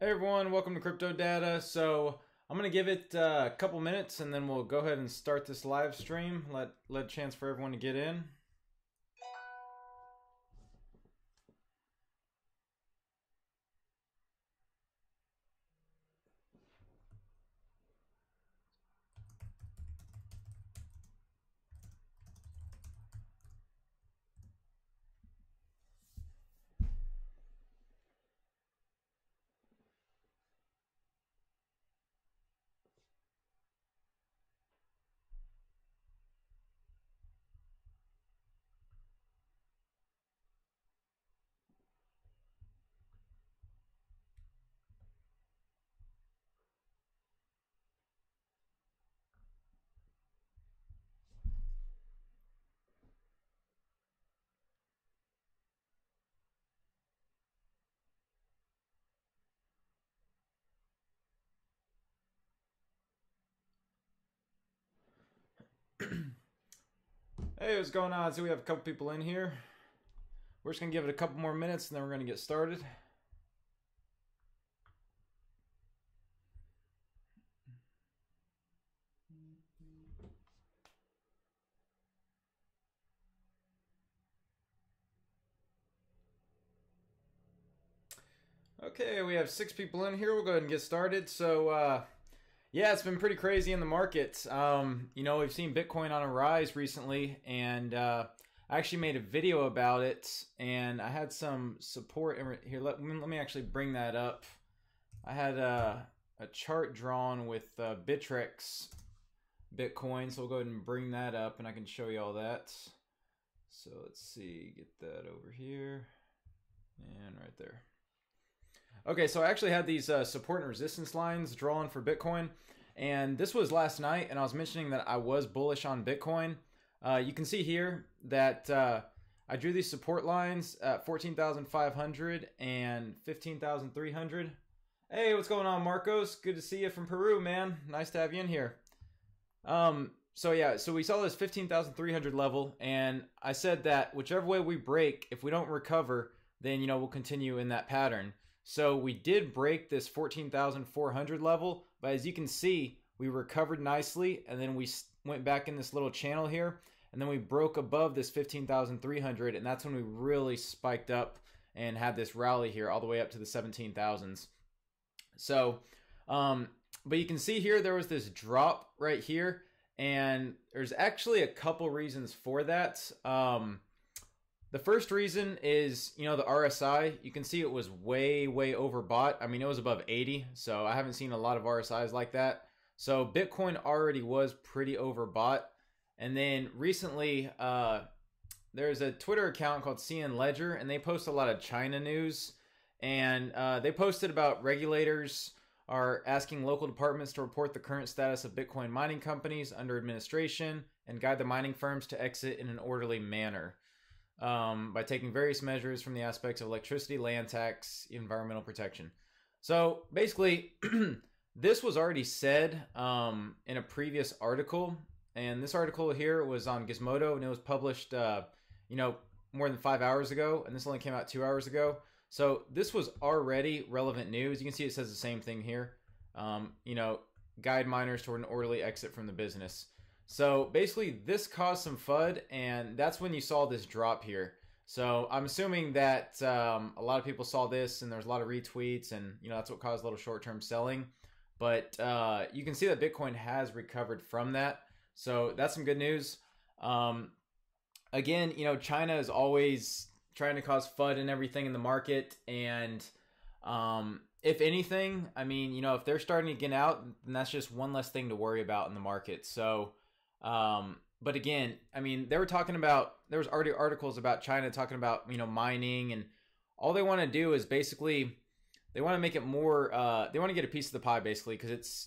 Hey everyone, welcome to CryptoData. So I'm gonna give it a couple minutes and then we'll go ahead and start this live stream. Let a chance for everyone to get in. Hey, what's going on? So we have a couple people in here. We're just gonna give it a couple more minutes and then we're gonna get started. Okay, we have 6 people in here. We'll go ahead and get started. So yeah, it's been pretty crazy in the markets. We've seen Bitcoin on a rise recently, and I actually made a video about it, and I had some support. Here, let me actually bring that up. I had a chart drawn with Bittrex Bitcoin, so we'll go ahead and bring that up, and I can show you all that. So let's see, get that over here, and right there. Okay, so I actually had these support and resistance lines drawn for Bitcoin, and this was last night, and I was mentioning that I was bullish on Bitcoin. You can see here that I drew these support lines at 14,500 and 15,300. Hey, what's going on, Marcos? Good to see you from Peru, man. Nice to have you in here. So yeah, so we saw this 15,300 level, and I said that whichever way we break, if we don't recover, then we'll continue in that pattern. So we did break this 14,400 level, but as you can see, we recovered nicely, and then we went back in this little channel here, and then we broke above this 15,300, and that's when we really spiked up and had this rally here all the way up to the 17,000s. So, but you can see here there was this drop right here, and there's actually a couple reasons for that. The first reason is, the RSI. You can see it was way overbought. I mean, it was above 80, so I haven't seen a lot of RSIs like that. So Bitcoin already was pretty overbought. And then recently, there's a Twitter account called CN Ledger, and they post a lot of China news. And they posted about regulators are asking local departments to report the current status of Bitcoin mining companies under administration and guide the mining firms to exit in an orderly manner. By taking various measures from the aspects of electricity, land tax, environmental protection. So basically, this was already said in a previous article, and this article here was on Gizmodo, and it was published, more than 5 hours ago, and this only came out 2 hours ago. So this was already relevant news. You can see it says the same thing here. Guide miners toward an orderly exit from the business. So basically this caused some FUD, and that's when you saw this drop here. So I'm assuming that a lot of people saw this and there's a lot of retweets, and that's what caused a little short-term selling. But you can see that Bitcoin has recovered from that. So that's some good news. Again, China is always trying to cause FUD and everything in the market, and if anything, I mean, if they're starting to get out, then that's just one less thing to worry about in the market. So but again, I mean, they were talking about, there was already articles about China talking about, mining, and all they want to do is basically, they want to make it more, they want to get a piece of the pie basically, because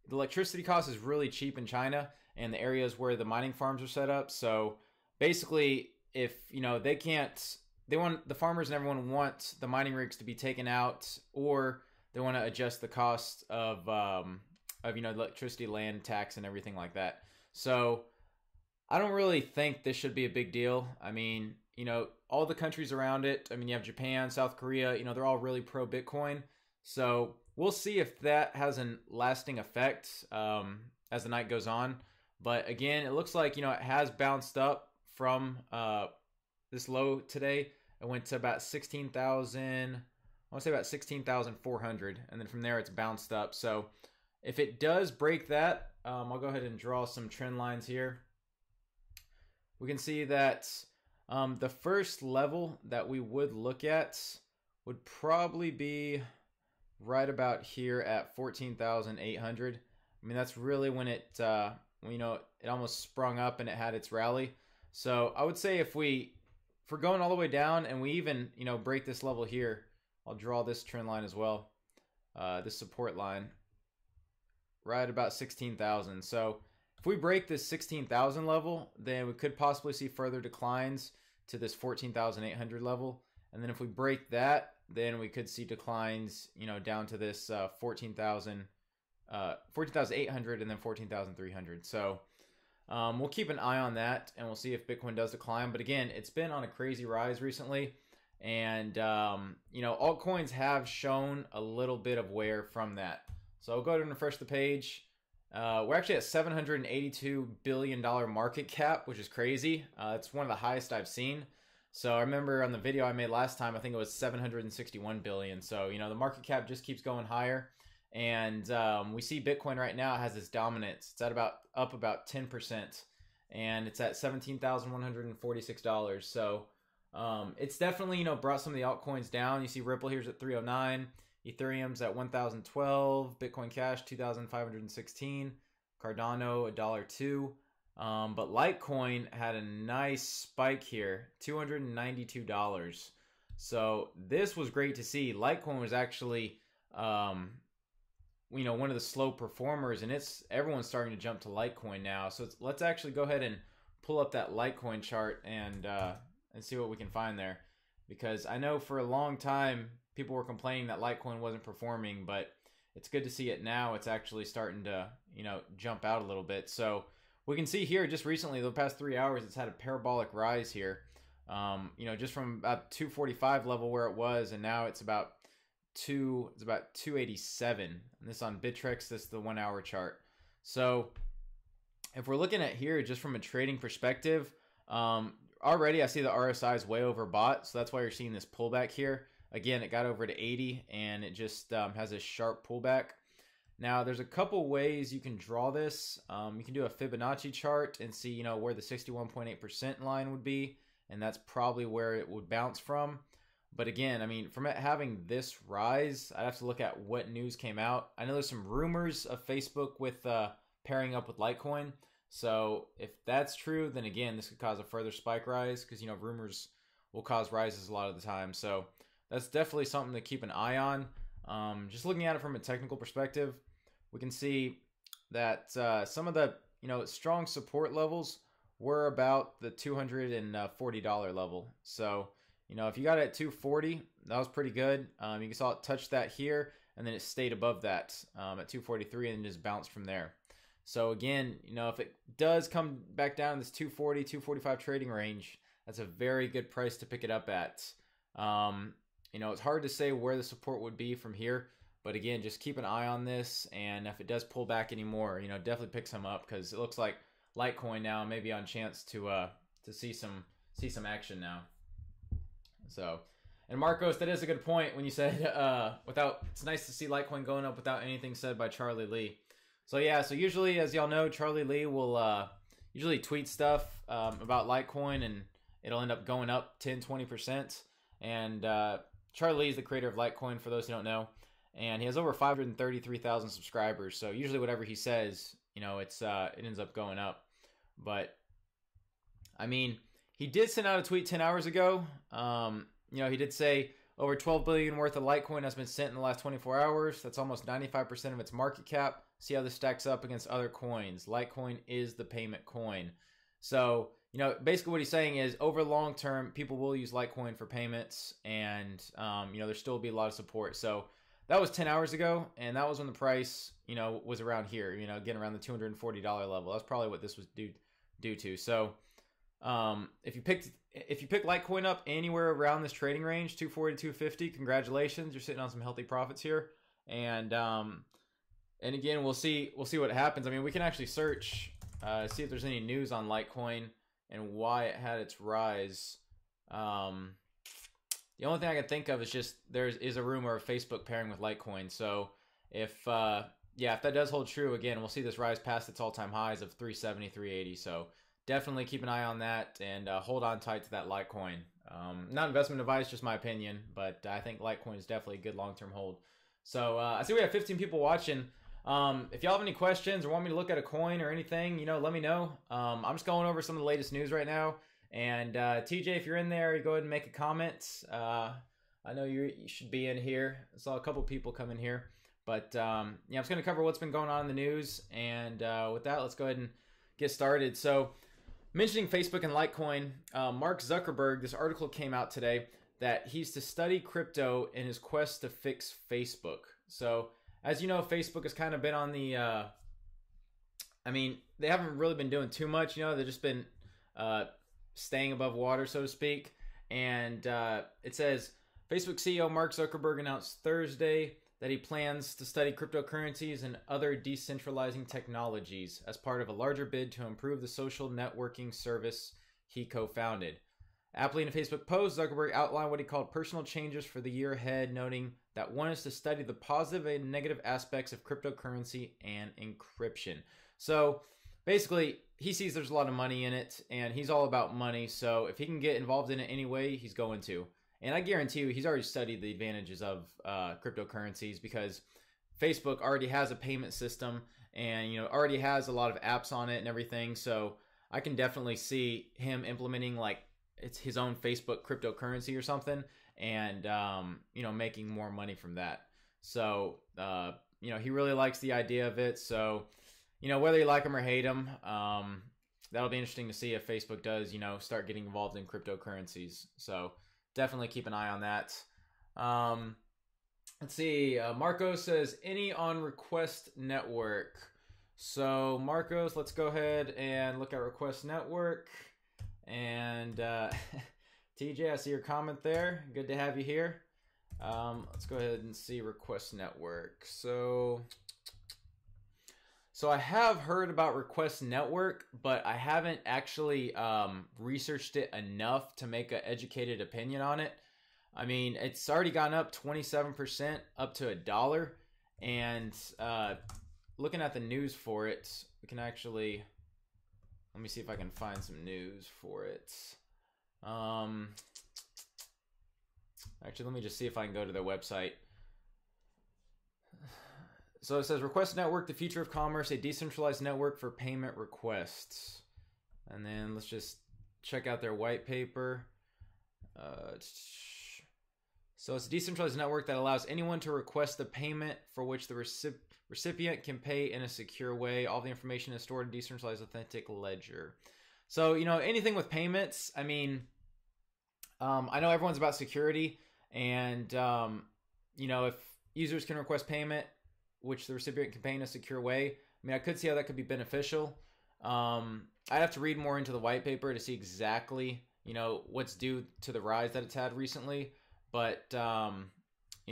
the electricity cost is really cheap in China and the areas where the mining farms are set up. So basically, if, they want, the farmers and everyone want the mining rigs to be taken out, or they want to adjust the cost of electricity, land tax, and everything like that. So I don't really think this should be a big deal. I mean, all the countries around it, I mean, you have Japan, South Korea, they're all really pro Bitcoin. So we'll see if that has a lasting effect as the night goes on. But again, it looks like, it has bounced up from this low today. It went to about 16,000, I want to say about 16,400. And then from there, it's bounced up. So if it does break that, I'll go ahead and draw some trend lines here. We can see that the first level that we would look at would probably be right about here at 14,800. I mean, that's really when it, it almost sprung up and it had its rally. So I would say if we're going all the way down and we even, break this level here, I'll draw this trend line as well, this support line, right about 16,000. So if we break this 16,000 level, then we could possibly see further declines to this 14,800 level. And then if we break that, then we could see declines, down to this 14,800 and then 14,300. So we'll keep an eye on that, and we'll see if Bitcoin does decline. But again, it's been on a crazy rise recently, and altcoins have shown a little bit of wear from that. So I'll go ahead and refresh the page. We're actually at $782 billion market cap, which is crazy. It's one of the highest I've seen. So I remember on the video I made last time, I think it was 761 billion. So, the market cap just keeps going higher. And we see Bitcoin right now has this dominance. It's at up about 10%. And it's at $17,146. So it's definitely, brought some of the altcoins down. You see Ripple here's at 309. Ethereum's at 1,012. Bitcoin Cash, 2,516. Cardano, $1.02. But Litecoin had a nice spike here, $292. So this was great to see. Litecoin was actually, one of the slow performers, and everyone's starting to jump to Litecoin now. So let's actually go ahead and pull up that Litecoin chart and see what we can find there, because I know for a long time people were complaining that Litecoin wasn't performing, but it's good to see it now. It's actually starting to, jump out a little bit. So we can see here just recently, the past 3 hours, it's had a parabolic rise here. Just from about 245 level where it was, and now it's about 287. And this on Bittrex, this is the 1 hour chart. So if we're looking at here just from a trading perspective, already I see the RSI is way overbought, so that's why you're seeing this pullback here. Again, it got over to 80 and it just has a sharp pullback. Now, there's a couple ways you can draw this. You can do a Fibonacci chart and see, where the 61.8% line would be, and that's probably where it would bounce from. But again, I mean, from it having this rise, I'd have to look at what news came out. I know there's some rumors of Facebook with pairing up with Litecoin. So if that's true, then again, this could cause a further spike rise, because, rumors will cause rises a lot of the time. So that's definitely something to keep an eye on. Just looking at it from a technical perspective, we can see that some of the strong support levels were about the $240 level. So if you got it at 240, that was pretty good. You saw it touch that here, and then it stayed above that at 243 and just bounced from there. So again, if it does come back down in this 240, 245 trading range, that's a very good price to pick it up at. It's hard to say where the support would be from here, but again, just keep an eye on this, and if it does pull back anymore, definitely pick some up, because it looks like Litecoin now may be on chance to see some action now. So, and Marcos, that is a good point when you said it's nice to see Litecoin going up without anything said by Charlie Lee. So yeah, so usually, as y'all know, Charlie Lee will usually tweet stuff about Litecoin, and it'll end up going up 10-20%. And Charlie Lee is the creator of Litecoin, for those who don't know, and he has over 533,000 subscribers. So usually, whatever he says, it ends up going up. But I mean, he did send out a tweet 10 hours ago. He did say over 12 billion worth of Litecoin has been sent in the last 24 hours. That's almost 95% of its market cap. See how this stacks up against other coins. Litecoin is the payment coin. So, basically what he's saying is over long term, people will use Litecoin for payments, and, there still will be a lot of support. So that was 10 hours ago, and that was when the price, was around here, again, around the $240 level. That's probably what this was due to. So, if you pick Litecoin up anywhere around this trading range, 240 to 250, congratulations, you're sitting on some healthy profits here. And again, we'll see what happens. I mean, we can actually search, see if there's any news on Litecoin and why it had its rise. The only thing I can think of is just there is a rumor of Facebook pairing with Litecoin. So if if that does hold true, again, we'll see this rise past its all-time highs of 370, 380. So definitely keep an eye on that and hold on tight to that Litecoin. Not investment advice, just my opinion, but I think Litecoin is definitely a good long-term hold. So I see we have 15 people watching. If y'all have any questions or want me to look at a coin or anything, let me know. I'm just going over some of the latest news right now. And TJ, if you're in there, you go ahead and make a comment. I know you should be in here. I saw a couple people come in here. But I'm just going to cover what's been going on in the news. And with that, let's go ahead and get started. So mentioning Facebook and Litecoin, Mark Zuckerberg, this article came out today that he's to study crypto in his quest to fix Facebook. So as you know, Facebook has kind of been on the, they haven't really been doing too much. They've just been staying above water, so to speak. And it says, Facebook CEO Mark Zuckerberg announced Thursday that he plans to study cryptocurrencies and other decentralizing technologies as part of a larger bid to improve the social networking service he co-founded. Aptly in a Facebook post, Zuckerberg outlined what he called personal changes for the year ahead, noting that one is to study the positive and negative aspects of cryptocurrency and encryption. So basically, he sees there's a lot of money in it, and he's all about money. So if he can get involved in it anyway, he's going to. And I guarantee you, he's already studied the advantages of cryptocurrencies because Facebook already has a payment system and already has a lot of apps on it and everything. So I can definitely see him implementing it's his own Facebook cryptocurrency or something, and making more money from that. So he really likes the idea of it. So whether you like him or hate him, that'll be interesting to see if Facebook does start getting involved in cryptocurrencies. So definitely keep an eye on that. Let's see. Marcos says any on Request Network. So Marcos, let's go ahead and look at Request Network. And TJ, I see your comment there. Good to have you here. Let's go ahead and see Request Network. So I have heard about Request Network, but I haven't actually researched it enough to make an educated opinion on it. I mean, it's already gone up 27%, up to $1. And looking at the news for it, we can actually... Let me see if I can find some news for it. Actually, let me just see if I can go to their website. So it says, Request Network, the future of commerce, a decentralized network for payment requests. And then let's just check out their white paper. So it's a decentralized network that allows anyone to request a payment for which the recipient can pay in a secure way. All the information is stored in a decentralized authentic ledger. So, anything with payments, I know everyone's about security, and, if users can request payment, which the recipient can pay in a secure way, I could see how that could be beneficial. I'd have to read more into the white paper to see exactly, what's due to the rise that it's had recently. But,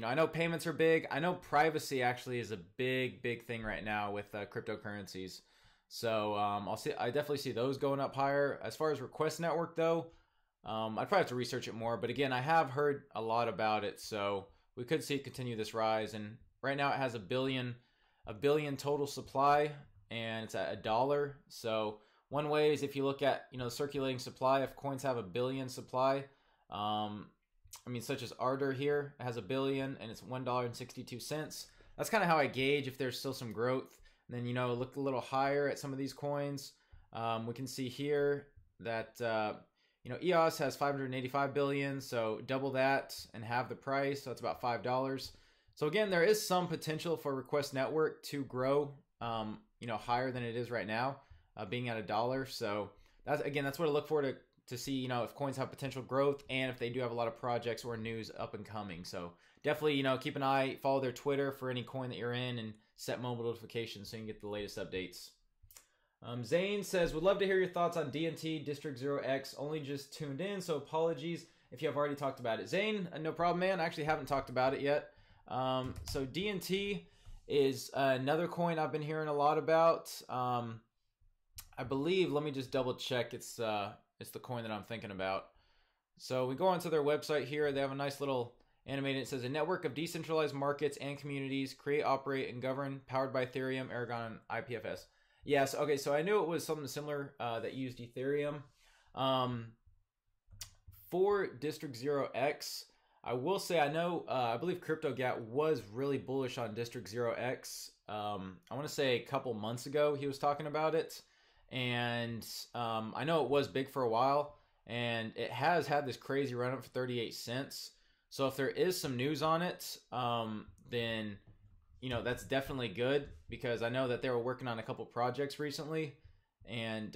I know payments are big. I know privacy actually is a big thing right now with cryptocurrencies. So I definitely see those going up higher. As far as Request Network, though, I'd probably have to research it more. But again, I have heard a lot about it, so we could see it continue this rise. And right now, it has a billion total supply, and it's at $1. So one way is if you look at circulating supply. If coins have a billion supply, such as Ardor here, it has a billion and it's $1.62. That's kind of how I gauge if there's still some growth. And then, look a little higher at some of these coins. We can see here that, EOS has 585 billion. So double that and halve the price. So that's about $5. So again, there is some potential for Request Network to grow, higher than it is right now, being at $1. So that's what I look for to see, if coins have potential growth and if they do have a lot of projects or news up and coming. So definitely, keep an eye, follow their Twitter for any coin that you're in, and set mobile notifications so you can get the latest updates. Zane says, would love to hear your thoughts on DNT District 0x. Only just tuned in, so apologies if you have already talked about it. Zane, no problem, man. I actually haven't talked about it yet. So DNT is another coin I've been hearing a lot about. I believe, let me just double check, it's the coin that I'm thinking about. So we go onto their website here. They have a nice little animated. It says a network of decentralized markets and communities create, operate, and govern, powered by Ethereum, Aragon, and IPFS. Yes, okay, so I knew it was something similar that used Ethereum. For District 0x, I will say I know, I believe CryptoData was really bullish on District 0x. I want to say a couple months ago he was talking about it. And I know it was big for a while. And it has had this crazy run up for 38 cents. So if there is some news on it, then, you know, that's definitely good, because I know that they were working on a couple projects recently. And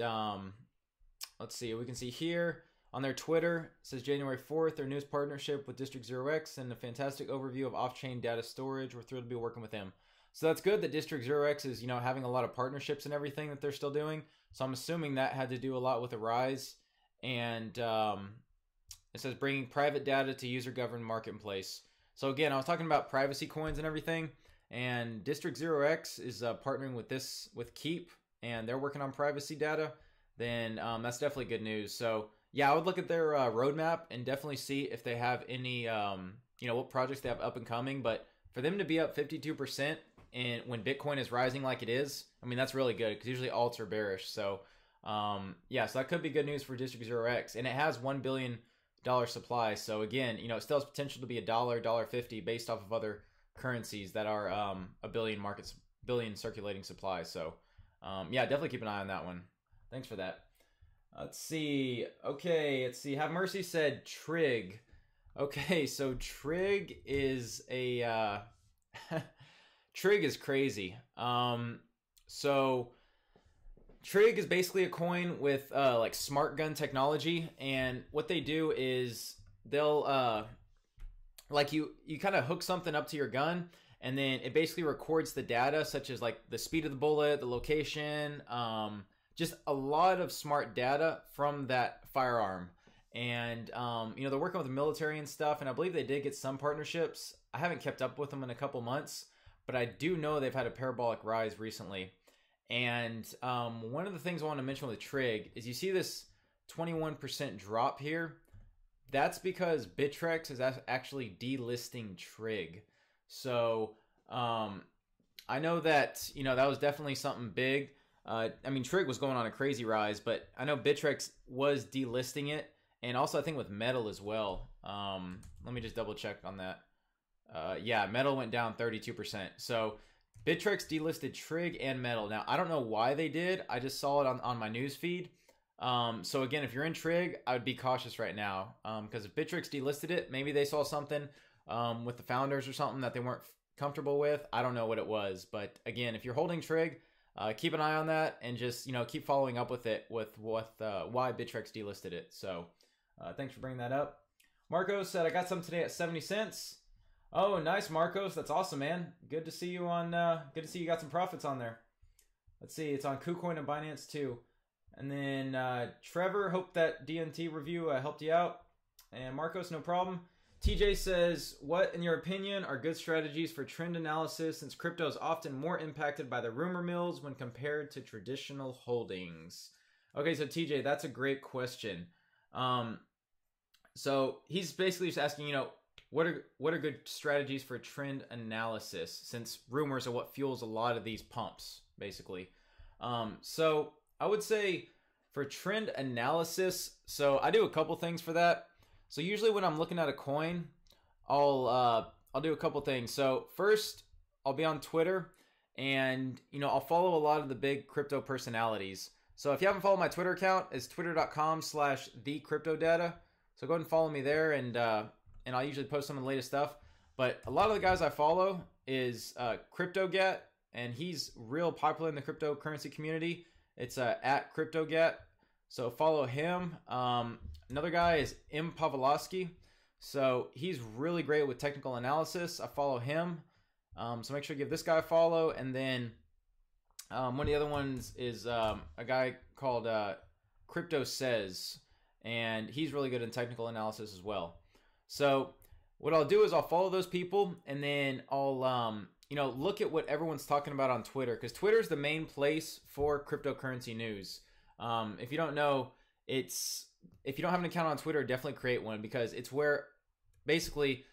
let's see, we can see here on their Twitter, it says January 4th, their newest partnership with District 0x and a fantastic overview of off-chain data storage. We're thrilled to be working with them. So that's good that District 0x is, you know, having a lot of partnerships and everything that they're still doing. So I'm assuming that had to do a lot with the rise. And it says bringing private data to user-governed marketplace. So again, I was talking about privacy coins and everything, and District 0x is partnering with Keep, and they're working on privacy data. Then that's definitely good news. So yeah, I would look at their roadmap and definitely see if they have any, you know, what projects they have up and coming. But for them to be up 52% and when Bitcoin is rising like it is, I mean, that's really good, because usually alts are bearish. So yeah, so that could be good news for District 0x, and it has $1 billion supply. So again, you know, it still has potential to be $1, $1.50 based off of other currencies that are a billion circulating supply. So yeah, definitely keep an eye on that one. Thanks for that. Let's see. Okay, let's see. Have Mercy said Trig. Okay, so Trig is a Trig is crazy. So Trig is basically a coin with like smart gun technology, and what they do is they'll like you kind of hook something up to your gun, and then it basically records the data, such as like the speed of the bullet, the location, just a lot of smart data from that firearm. And you know, they're working with the military and stuff, and I believe they did get some partnerships. I haven't kept up with them in a couple months, but I do know they've had a parabolic rise recently. And one of the things I want to mention with Trig is you see this 21% drop here. That's because Bittrex is actually delisting Trig. So I know that, you know, that was definitely something big. I mean, Trig was going on a crazy rise, but I know Bittrex was delisting it. And also I think with Metal as well. Let me just double check on that. Yeah, Metal went down 32%. So Bittrex delisted Trig and Metal. Now, I don't know why they did. I just saw it on my news feed. So again, if you're in Trig, I would be cautious right now. Because if Bittrex delisted it, maybe they saw something with the founders or something that they weren't comfortable with. I don't know what it was. But again, if you're holding Trig, keep an eye on that and just, you know, keep following up with it with why Bittrex delisted it. So thanks for bringing that up. Marcos said, I got some today at 70 cents. Oh, nice, Marcos. That's awesome, man. Good to see you on. Good to see you got some profits on there. Let's see. It's on Kucoin and Binance too. And then Trevor, hope that DNT review helped you out. And Marcos, no problem. TJ says, what, in your opinion, are good strategies for trend analysis, since crypto is often more impacted by the rumor mills when compared to traditional holdings? Okay, so TJ, that's a great question. So he's basically just asking, you know, what are good strategies for trend analysis, since rumors are what fuels a lot of these pumps, basically. So I would say for trend analysis, so I do a couple things for that. So usually when I'm looking at a coin, I'll do a couple things. So first, I'll be on Twitter, and you know, I'll follow a lot of the big crypto personalities. So if you haven't followed my Twitter account, it's twitter.com/thecryptodata. So go ahead and follow me there, and I usually post some of the latest stuff. But a lot of the guys I follow is CryptoData, and he's real popular in the cryptocurrency community. It's at CryptoData. So follow him. Another guy is M. Pavlovsky. So he's really great with technical analysis. I follow him. So make sure you give this guy a follow. And then one of the other ones is a guy called Crypto Says, and he's really good in technical analysis as well. So what I'll do is I'll follow those people, and then I'll look at what everyone's talking about on Twitter, because Twitter is the main place for cryptocurrency news. If you don't know, if you don't have an account on Twitter, definitely create one, because it's where basically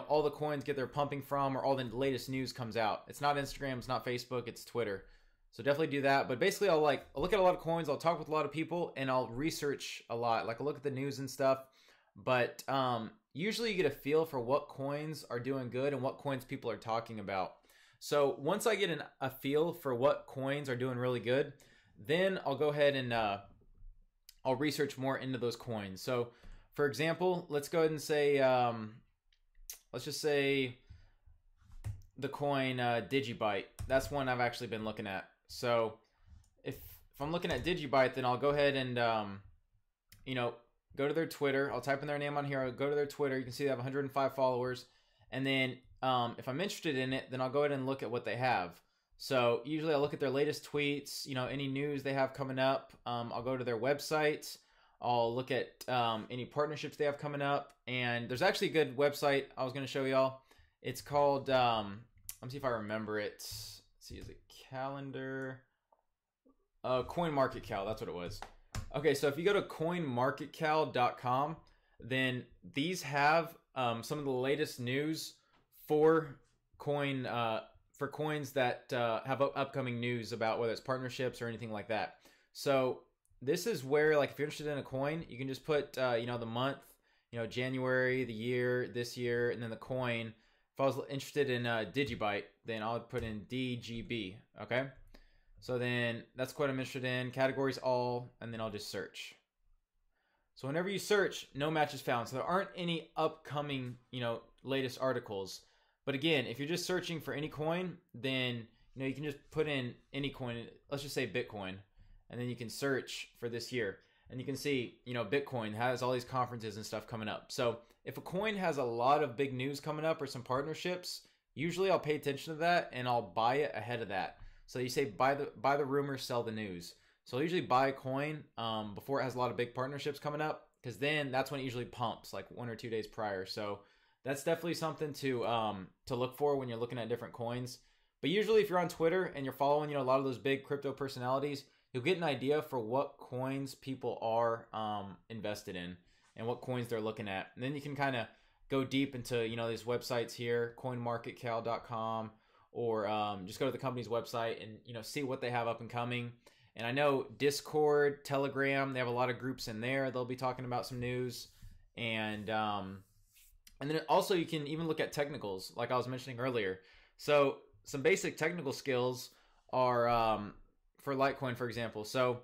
all the coins get their pumping from, or all the latest news comes out. It's not Instagram, it's not Facebook, it's Twitter. So definitely do that. But basically, I'll look at a lot of coins, I'll talk with a lot of people, and I'll research a lot. Like, I'll look at the news and stuff. But usually you get a feel for what coins are doing good and what coins people are talking about. So once I get a feel for what coins are doing really good, then I'll go ahead and I'll research more into those coins. So for example, let's go ahead and say, let's just say the coin Digibyte. That's one I've actually been looking at. So if I'm looking at Digibyte, then I'll go ahead and go to their Twitter. I'll type in their name on here. I'll go to their Twitter. You can see they have 105 followers. And then if I'm interested in it, then I'll go ahead and look at what they have. So usually I'll look at their latest tweets, any news they have coming up. I'll go to their website. I'll look at any partnerships they have coming up. And there's actually a good website I was going to show y'all. It's called, let me see if I remember it. Let's see, is it calendar? CoinMarketCal, that's what it was. Okay, so if you go to coinmarketcal.com, then these have some of the latest news for coins that have upcoming news about whether it's partnerships or anything like that. So this is where, like, if you're interested in a coin, you can just put the month, January, the year, this year, and then the coin. If I was interested in Digibyte, then I would put in DGB. Okay. So then that's what I'm interested in. Categories all, and then I'll just search. So whenever you search, no match is found. So there aren't any upcoming, latest articles. But again, if you're just searching for any coin, then you can just put in any coin. Let's just say Bitcoin, and then you can search for this year, and you can see, Bitcoin has all these conferences and stuff coming up. So if a coin has a lot of big news coming up or some partnerships, usually I'll pay attention to that and I'll buy it ahead of that. So you say buy the rumor, sell the news. So I'll usually buy a coin before it has a lot of big partnerships coming up, because then that's when it usually pumps, like 1 or 2 days prior. So that's definitely something to look for when you're looking at different coins. But usually if you're on Twitter and you're following a lot of those big crypto personalities, you'll get an idea for what coins people are invested in and what coins they're looking at. And then you can kind of go deep into these websites here, coinmarketcal.com, or just go to the company's website and see what they have up and coming. And I know Discord, Telegram, they have a lot of groups in there. They'll be talking about some news. And then also you can even look at technicals, like I was mentioning earlier. So some basic technical skills are for Litecoin, for example. So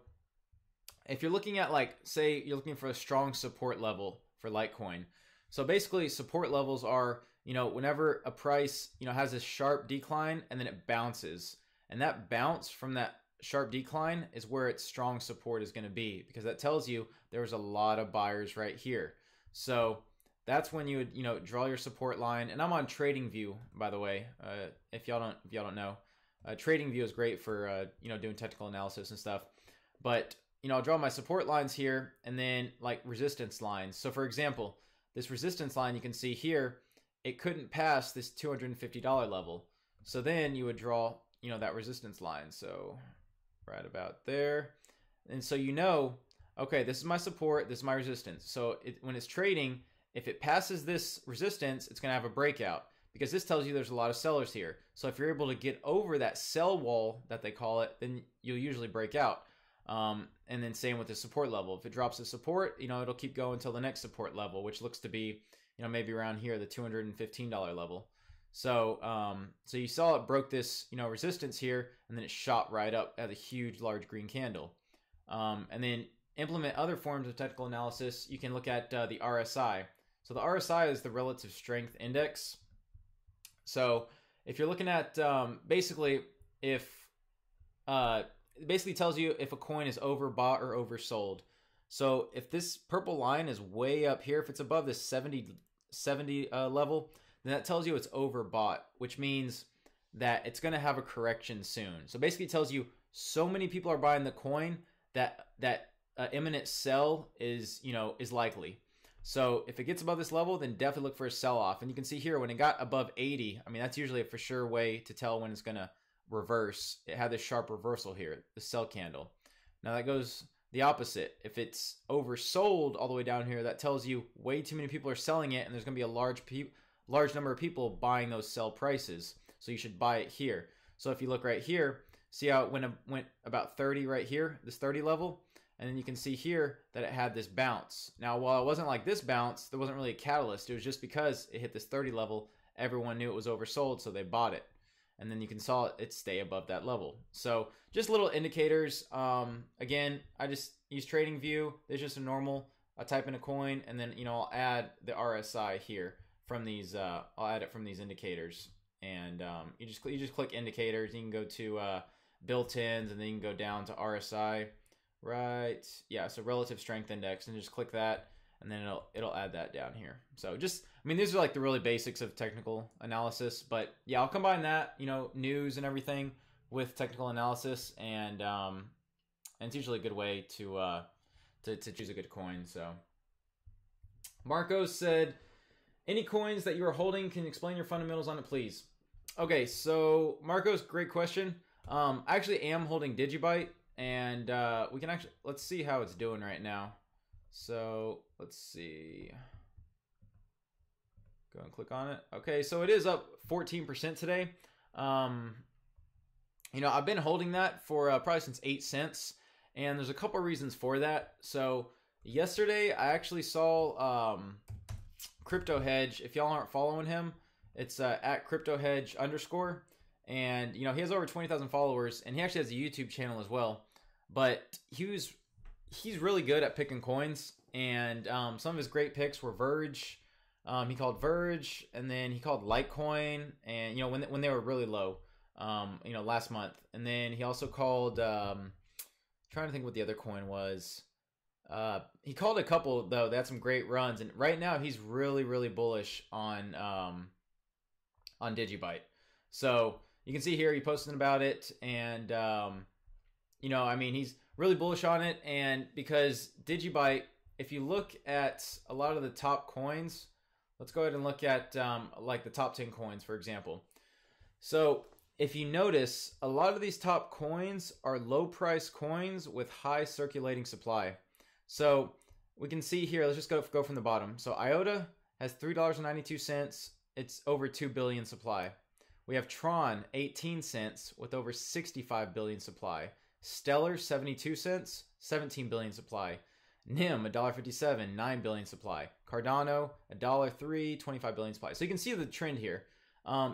if you're looking at, like, say you're looking for a strong support level for Litecoin. So basically support levels are, whenever a price, has this sharp decline and then it bounces. And that bounce from that sharp decline is where its strong support is going to be, because that tells you there's a lot of buyers right here. So that's when you would, draw your support line. And I'm on TradingView, by the way, if y'all don't know. TradingView is great for, doing technical analysis and stuff. But, I'll draw my support lines here and then like resistance lines. So for example, this resistance line you can see here, it couldn't pass this $250 level. So then you would draw, that resistance line. So right about there. And so okay, this is my support, this is my resistance. So when it's trading, if it passes this resistance, it's going to have a breakout, because this tells you there's a lot of sellers here. So if you're able to get over that sell wall that they call it, then you'll usually break out. And then same with the support level. If it drops the support, it'll keep going until the next support level, which looks to be, maybe around here, the $215 level. So, so you saw it broke this, resistance here, and then it shot right up at a huge, large green candle. And then implement other forms of technical analysis. You can look at the RSI. So the RSI is the relative strength index. So if you're looking at basically if it basically tells you if a coin is overbought or oversold. So if this purple line is way up here, if it's above this 70 level, then that tells you it's overbought, which means that it's going to have a correction soon. So basically it tells you so many people are buying the coin that imminent sell is likely. So if it gets above this level, then definitely look for a sell-off. And you can see here when it got above 80, I mean, that's usually a for sure way to tell when it's going to reverse. It had this sharp reversal here, the sell candle. Now that goes the opposite. If it's oversold all the way down here, that tells you way too many people are selling it, and there's going to be a large number of people buying those sell prices. So you should buy it here. So if you look right here, see how it went about 30 right here, this 30 level? And then you can see here that it had this bounce. Now, while it wasn't like this bounce, there wasn't really a catalyst. It was just because it hit this 30 level, everyone knew it was oversold, so they bought it. And then you can saw it stay above that level. So just little indicators. Again, I just use TradingView. There's just I type in a coin, and then I'll add the RSI here from these. I'll add it from these indicators, and you just click indicators. You can go to built-ins, and then you can go down to RSI. Right, yeah, so relative strength index, and just click that, and then it'll add that down here. So just, I mean, these are like the really basics of technical analysis, but yeah, I'll combine that, news and everything with technical analysis, and it's usually a good way to choose a good coin. So Marcos said, any coins that you are holding, can you explain your fundamentals on it, please? Okay, so Marcos, great question. I actually am holding Digibyte. And let's see how it's doing right now. So let's see. Go and click on it. Okay, so it is up 14% today. I've been holding that for probably since 8 cents. And there's a couple reasons for that. So yesterday I actually saw Crypto Hedge. If y'all aren't following him, it's at CryptoHedge _. And he has over 20,000 followers, and he actually has a YouTube channel as well. But he's really good at picking coins, and some of his great picks were Verge. He called Verge, and then he called Litecoin, and when they were really low, last month. And then he also called trying to think what the other coin was. He called a couple though. They had some great runs, and right now he's really bullish on Digibyte. So you can see here he posted about it, and I mean, he's really bullish on it. And because Digibyte, if you look at a lot of the top coins, let's go ahead and look at like the top 10 coins, for example. So if you notice, a lot of these top coins are low price coins with high circulating supply. So we can see here, let's just go from the bottom. So IOTA has $3.92. It's over 2 billion supply. We have Tron, 18 cents with over 65 billion supply. Stellar, 72 cents, 17 billion supply. NIM, $1.57, 9 billion supply. Cardano, $1.03, 25 billion supply. So you can see the trend here.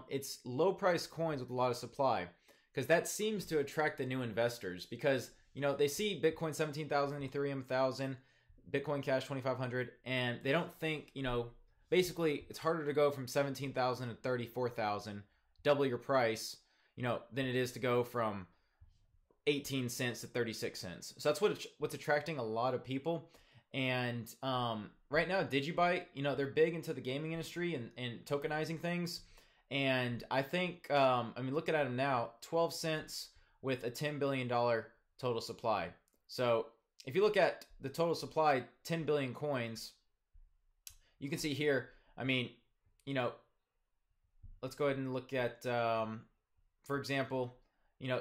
It's low price coins with a lot of supply, because that seems to attract the new investors, because they see Bitcoin 17,000, Ethereum 1,000, Bitcoin Cash 2,500, and they don't think, basically it's harder to go from 17,000 to 34,000, double your price, than it is to go from 18 cents to 36 cents. So that's what's attracting a lot of people. And right now, Digibyte, they're big into the gaming industry and tokenizing things. And I think, looking at them now, 12 cents with a $10 billion total supply. So if you look at the total supply, 10 billion coins, you can see here, let's go ahead and look at, for example,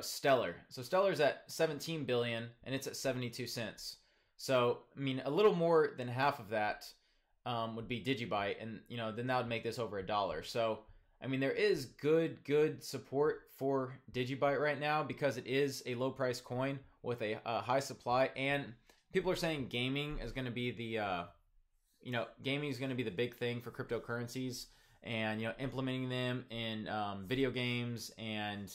Stellar. So Stellar's at 17 billion and it's at 72 cents. So, a little more than half of that would be Digibyte, and then that would make this over $1. So, there is good support for Digibyte right now, because it is a low price coin with a high supply, and people are saying gaming is going to be the gaming is going to be the big thing for cryptocurrencies, and implementing them in video games, and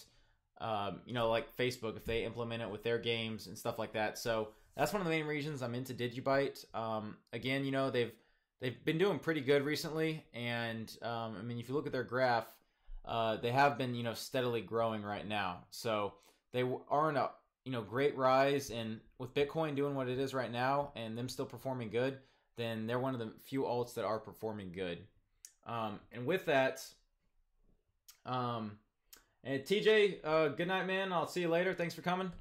like Facebook, if they implement it with their games and stuff like that. So that's one of the main reasons I'm into Digibyte. Again, they've been doing pretty good recently, and if you look at their graph, they have been steadily growing right now. So they are in a great rise, and with Bitcoin doing what it is right now and them still performing good, then they're one of the few alts that are performing good. And with that, and TJ, good night, man. I'll see you later. Thanks for coming.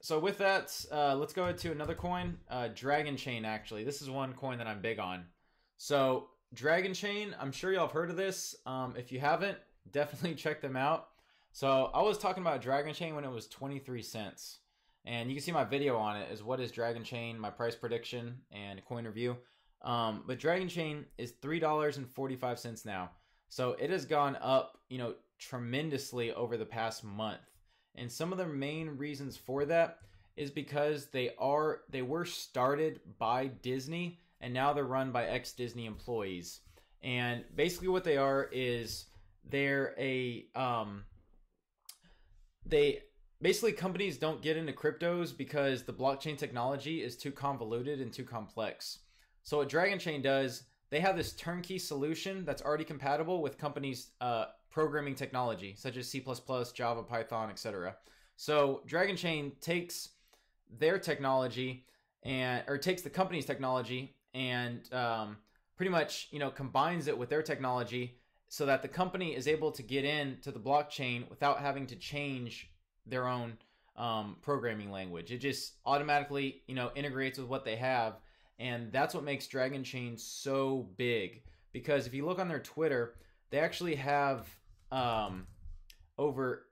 So with that, let's go into another coin, Dragon Chain. Actually, this is one coin that I'm big on. So Dragon Chain, I'm sure y'all have heard of this. If you haven't, definitely check them out. So I was talking about Dragon Chain when it was 23 cents. And you can see my video on it is what is Dragon Chain, my price prediction, and coin review. But Dragon Chain is $3.45 now. So it has gone up, tremendously over the past month. And some of the main reasons for that is because they were started by Disney and now they're run by ex-Disney employees. And basically what they are is they're basically companies don't get into cryptos because the blockchain technology is too convoluted and too complex. So what Dragon Chain does, they have this turnkey solution that's already compatible with companies' programming technology, such as C++, Java, Python, etc. So Dragon Chain takes their technology or takes the company's technology and pretty much combines it with their technology so that the company is able to get into the blockchain without having to change their own programming language. It just automatically integrates with what they have, and that's what makes Dragon Chain so big. Because if you look on their Twitter, they actually have over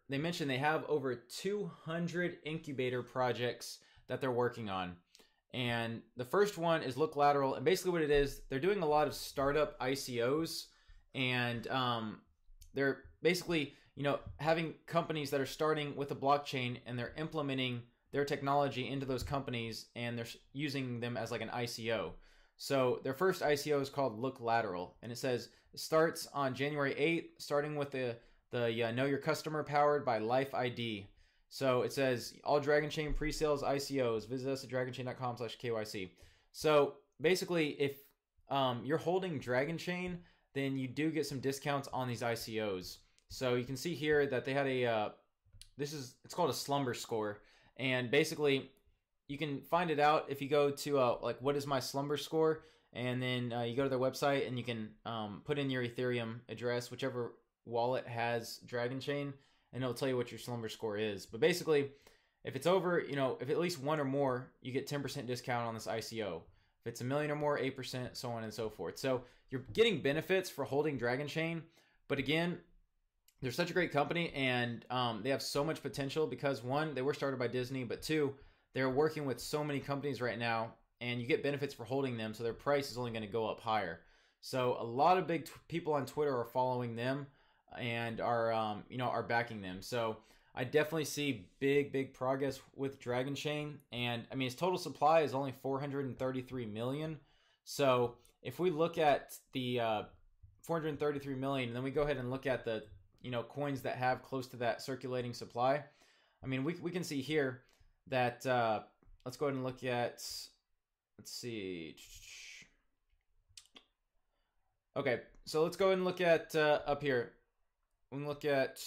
200 incubator projects that they're working on. And the first one is Look Lateral, and basically what it is, they're doing a lot of startup ICOs, and they're basically having companies that are starting with a blockchain and they're implementing their technology into those companies and they're using them as like an ICO. So their first ICO is called Look Lateral, and it says it starts on January 8th, starting with the Know Your Customer powered by Life ID. So it says all Dragon Chain pre-sales ICOs. Visit us at dragonchain.com/KYC. So basically, if you're holding Dragon Chain, then you do get some discounts on these ICOs. So you can see here that they had it's called a slumber score, and basically you can find it out if you go to like what is my slumber score, and then you go to their website and you can put in your Ethereum address, whichever wallet has Dragon Chain, and it'll tell you what your slumber score is. But basically, if it's over, if at least one or more, you get 10% discount on this ICO. If it's a million or more, 8%, so on and so forth. So you're getting benefits for holding Dragon Chain, but again, they're such a great company, and they have so much potential because, one, they were started by Disney, but two, they're working with so many companies right now, and you get benefits for holding them, so their price is only going to go up higher. So a lot of big people on Twitter are following them and are backing them. So I definitely see big progress with Dragon Chain, and I mean its total supply is only 433 million. So if we look at the 433 million, and then we go ahead and look at the coins that have close to that circulating supply, I mean we can see here that let's go ahead and look at, let's see. Okay, so let's go ahead and look at up here. We can look at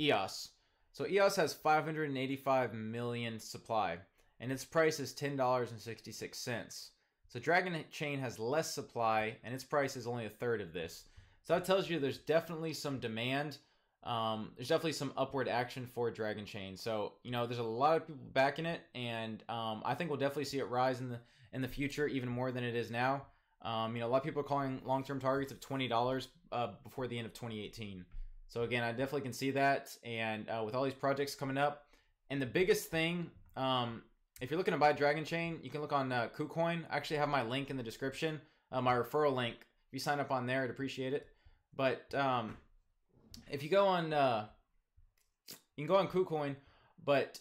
EOS. So EOS has 585 million supply, and its price is $10.66. So Dragon Chain has less supply, and its price is only a third of this. So that tells you there's definitely some demand. There's definitely some upward action for Dragon Chain. So there's a lot of people backing it, and I think we'll definitely see it rise in the future even more than it is now. A lot of people are calling long-term targets of $20 before the end of 2018. So again, I definitely can see that, and with all these projects coming up, and the biggest thing, if you're looking to buy Dragon Chain, you can look on Kucoin. I actually have my link in the description, my referral link. If you sign up on there, I'd appreciate it. But if you go on, you can go on Kucoin, but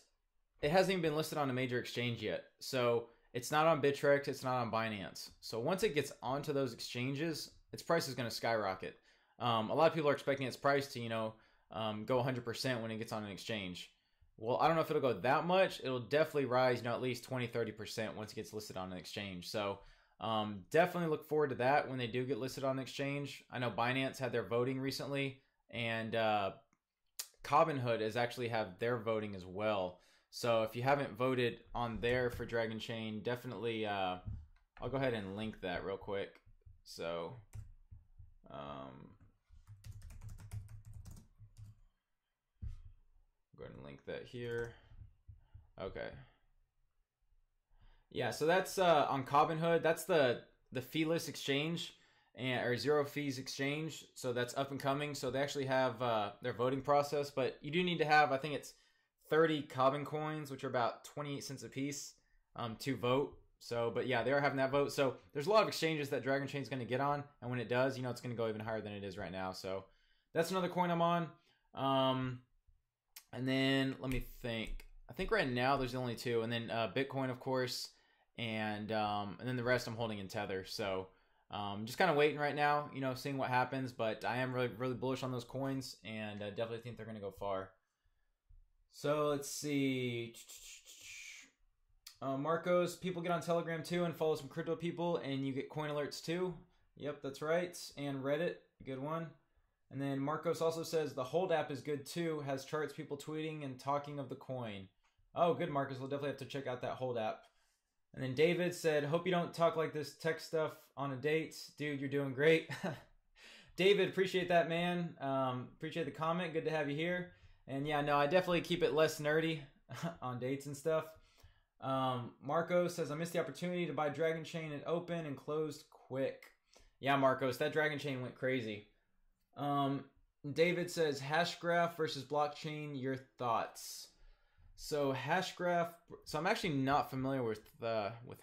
it hasn't even been listed on a major exchange yet. So it's not on Bittrex, it's not on Binance. So once it gets onto those exchanges, its price is going to skyrocket. A lot of people are expecting its price to, go 100% when it gets on an exchange. Well, I don't know if it'll go that much. It'll definitely rise, at least 20-30% once it gets listed on an exchange. So definitely look forward to that when they do get listed on an exchange. I know Binance had their voting recently, and Robinhood has actually have their voting as well. So if you haven't voted on there for Dragon Chain, definitely, I'll go ahead and link that real quick. So, go go ahead and link that here. Okay. Yeah, so that's on Robinhood. That's the feeless exchange or zero fees exchange. So that's up and coming. So they actually have their voting process, but you do need to have, I think it's 30 Cobbin coins, which are about 28 cents a piece, to vote. So, but yeah, they are having that vote. So there's a lot of exchanges that Dragon Chain is going to get on, and when it does, it's going to go even higher than it is right now. So that's another coin I'm on. And then let me think. I think right now there's only two, and then Bitcoin, of course, and then the rest I'm holding in Tether. So just kind of waiting right now, seeing what happens. But I am really, really bullish on those coins, and definitely think they're going to go far. So let's see. Marcos, people get on Telegram too and follow some crypto people, and you get coin alerts too. Yep, that's right. And Reddit, good one. And then Marcos also says the Hold app is good too, has charts, people tweeting and talking of the coin. Oh, good, Marcos. We'll definitely have to check out that Hold app. And then David said, hope you don't talk like this tech stuff on a date. Dude, you're doing great. David, appreciate that, man. Appreciate the comment. Good to have you here. And yeah, no, I definitely keep it less nerdy on dates and stuff. Marcos says, I missed the opportunity to buy Dragon Chain. It opened and closed quick. Yeah, Marcos, that Dragon Chain went crazy. David says, Hashgraph versus blockchain, your thoughts? So Hashgraph, so I'm actually not familiar with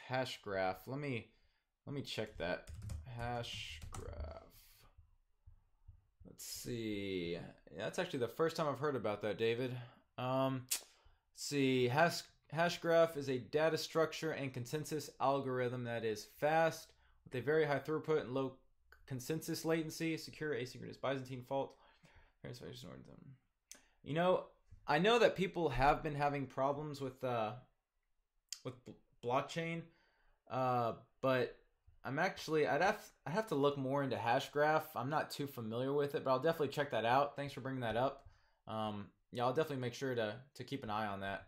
Hashgraph. Let me check that. Hashgraph. Let's see. Yeah, that's actually the first time I've heard about that, David. Let's see. Hashgraph is a data structure and consensus algorithm that is fast with a very high throughput and low consensus latency, secure asynchronous Byzantine fault. I know that people have been having problems with blockchain, but I'd have to look more into Hashgraph. I'm not too familiar with it, but I'll definitely check that out. Thanks for bringing that up. Yeah, I'll definitely make sure to keep an eye on that.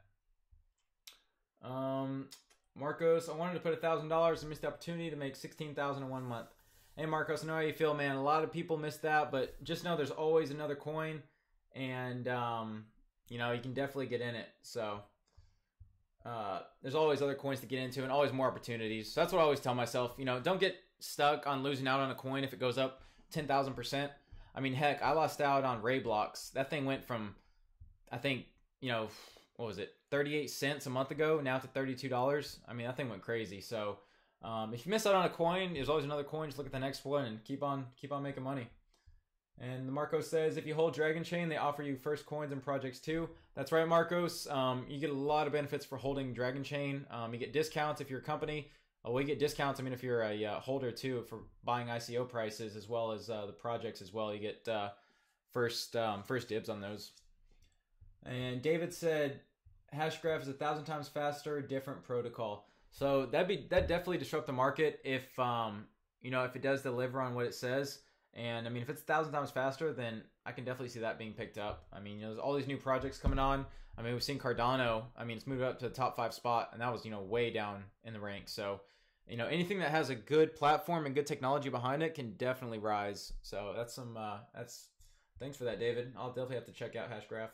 Marcos, I wanted to put $1,000 and missed the opportunity to make $16,000 in 1 month. Hey Marcos, I know how you feel, man. A lot of people miss that, but just know there's always another coin, and you can definitely get in it. So there's always other coins to get into, and always more opportunities. So that's what I always tell myself. Don't get stuck on losing out on a coin if it goes up 10,000%. I mean, heck, I lost out on Ray Blocks. That thing went from, I think, what was it, 38 cents a month ago, now to $32. I mean, that thing went crazy. So if you miss out on a coin, there's always another coin. Just look at the next one and keep on making money. And Marcos says, if you hold Dragon Chain, they offer you first coins and projects too. That's right, Marcos. You get a lot of benefits for holding Dragon Chain. You get discounts if you're a company. We get discounts, if you're a holder too, for buying ICO prices, as well as the projects as well. You get first dibs on those. And David said, Hashgraph is 1,000 times faster, different protocol. So that definitely disrupt the market if if it does deliver on what it says. And if it's 1,000 times faster, then I can definitely see that being picked up. There's all these new projects coming on. We've seen Cardano. It's moved up to the top 5 spot, and that was way down in the ranks. So anything that has a good platform and good technology behind it can definitely rise. So that's thanks for that, David. I'll definitely have to check out Hashgraph.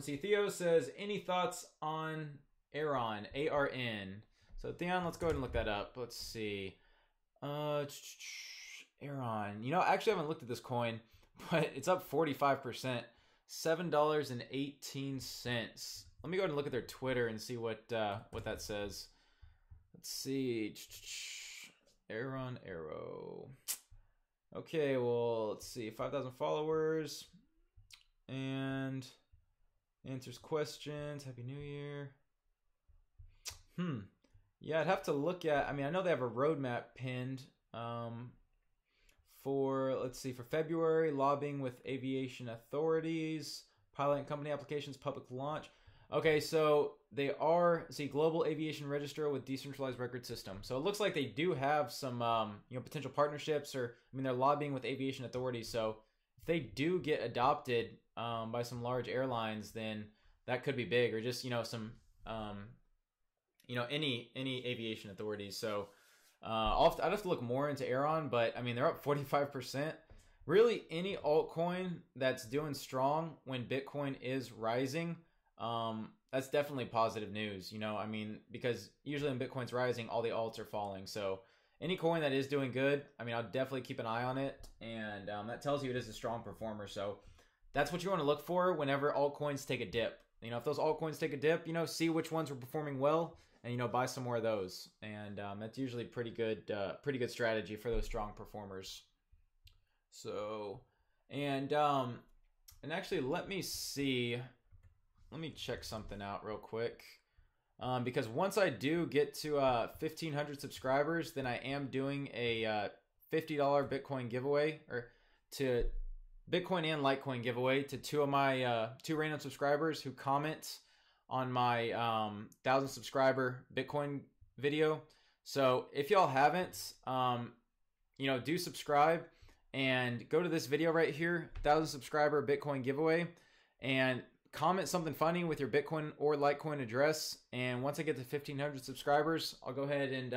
See, Theo says, any thoughts on Aron, ARN? So Theon, let's go ahead and look that up. Let's see. Aron. Actually, I haven't looked at this coin, but it's up 45%, $7.18. Let me go ahead and look at their Twitter and see what that says. Let's see. Aron Arrow. Okay, well, let's see. 5,000 followers. And answers questions. Happy New Year. Yeah, I'd have to look at, I know they have a roadmap pinned for February, lobbying with aviation authorities, pilot and company applications, public launch. Okay, so they are, Global Aviation Register with decentralized record system. So it looks like they do have some, potential partnerships, or, they're lobbying with aviation authorities. So if they do get adopted by some large airlines, then that could be big, or just, some, any aviation authorities. So I'd have to look more into Aron, but they're up 45%. really any altcoin that's doing strong when Bitcoin is rising, that's definitely positive news. You know, I mean, because usually when Bitcoin's rising, all the alts are falling. So any coin that is doing good, I mean, I'll definitely keep an eye on it, and that tells you it is a strong performer. So that's what you want to look for whenever altcoins take a dip. You know, if those altcoins take a dip, you know, see which ones are performing well, and you know, buy some more of those. And that's usually pretty good strategy for those strong performers. So, and actually, let me see. Let me check something out real quick. Because once I do get to 1,500 subscribers, then I am doing a $50 Bitcoin giveaway, or to Bitcoin and Litecoin giveaway to two of my two random subscribers who comment on my 1,000 subscriber Bitcoin video. So if y'all haven't, you know, do subscribe and go to this video right here, 1,000 subscriber Bitcoin giveaway, and comment something funny with your Bitcoin or Litecoin address. And once I get to 1,500 subscribers, I'll go ahead and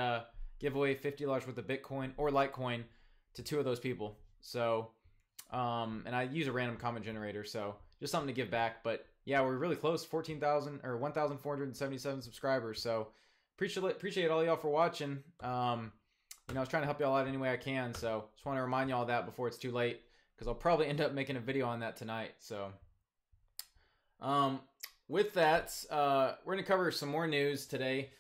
give away $50 worth of Bitcoin or Litecoin to two of those people. So, and I use a random comment generator, so just something to give back. But yeah, we're really close, 14,000 or 1,477 subscribers. So appreciate all y'all for watching. You know, I was trying to help y'all out any way I can. So just want to remind y'all that before it's too late, because I'll probably end up making a video on that tonight. So with that, we're going to cover some more news today.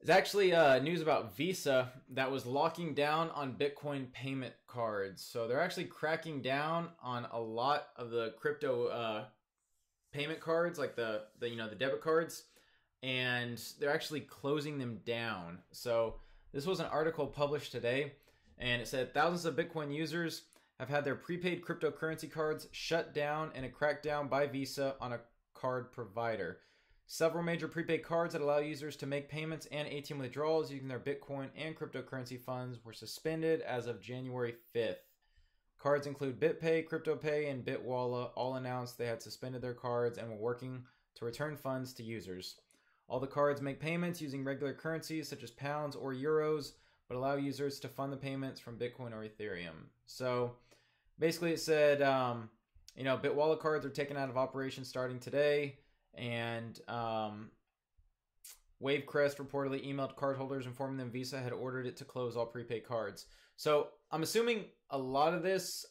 It's actually news about Visa that was locking down on Bitcoin payment cards. So they're actually cracking down on a lot of the crypto payment cards, like the you know, the debit cards, and they're actually closing them down. So this was an article published today, and it said thousands of Bitcoin users have had their prepaid cryptocurrency cards shut down in a crackdown by Visa on a card provider. Several major prepaid cards that allow users to make payments and ATM withdrawals using their Bitcoin and cryptocurrency funds were suspended as of January 5th. Cards include BitPay, CryptoPay, and Bitwalla all announced they had suspended their cards and were working to return funds to users. All the cards make payments using regular currencies such as pounds or euros, but allow users to fund the payments from Bitcoin or Ethereum. So basically it said, you know, Bitwalla cards are taken out of operation starting today, and Wavecrest reportedly emailed cardholders informing them Visa had ordered it to close all prepaid cards. So I'm assuming a lot of this,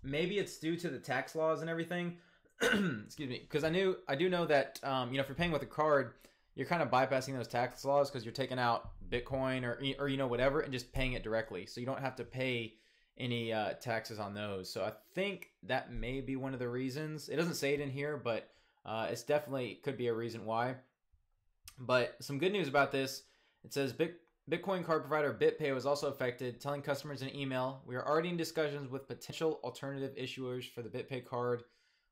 maybe it's due to the tax laws and everything. Excuse me, because I do know that you know, if you're paying with a card, you're kind of bypassing those tax laws because you're taking out Bitcoin or you know, whatever, and just paying it directly, so you don't have to pay any taxes on those. So I think that may be one of the reasons. It doesn't say it in here, but it's definitely could be a reason why. But some good news about this. It says Bitcoin card provider BitPay was also affected, telling customers in an email, "We are already in discussions with potential alternative issuers for the BitPay card,